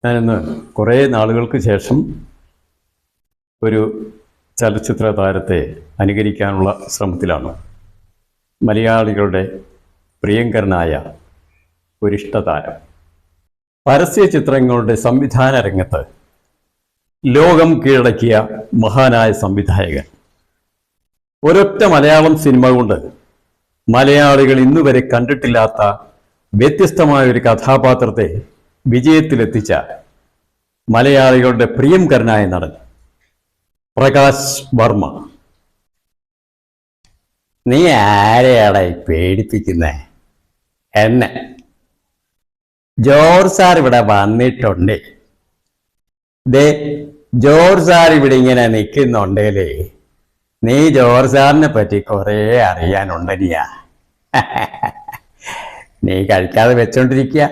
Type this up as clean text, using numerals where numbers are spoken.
ഞാനിന്ന് കുറേ നാളുകൾക്ക് ശേഷം ഒരു ചലച്ചിത്ര താരത്തെ അനുകരിക്കാനുള്ള ശ്രമത്തിലാണ്. മലയാളികളുടെ പ്രിയങ്കരനായ ഒരിഷ്ടതാരം, പരസ്യ ചിത്രങ്ങളുടെ സംവിധാന രംഗത്ത് ലോകം കീഴടക്കിയ മഹാനായ സംവിധായകൻ. ഒരൊറ്റ മലയാളം സിനിമ കൊണ്ട് മലയാളികൾ ഇന്നുവരെ കണ്ടിട്ടില്ലാത്ത വ്യത്യസ്തമായ ഒരു കഥാപാത്രത്തെ വിജയത്തിലെത്തിച്ച മലയാളികളുടെ പ്രിയങ്കരനായ നടൻ പ്രകാശ് വർമ്മ. നീ ആരെയാടാ പേടിപ്പിക്കുന്നേ? എന്നെ ജോർജ് സാർ ഇവിടെ വന്നിട്ടുണ്ട്. ദേ ജോർജ് സാർ ഇവിടെ ഇങ്ങനെ നിൽക്കുന്നുണ്ടേലേ, നീ ജോർജ് സാറിനെ പറ്റി കുറേ അറിയാനുണ്ടനിയാ. നീ കഴിക്കാതെ വെച്ചോണ്ടിരിക്കുക.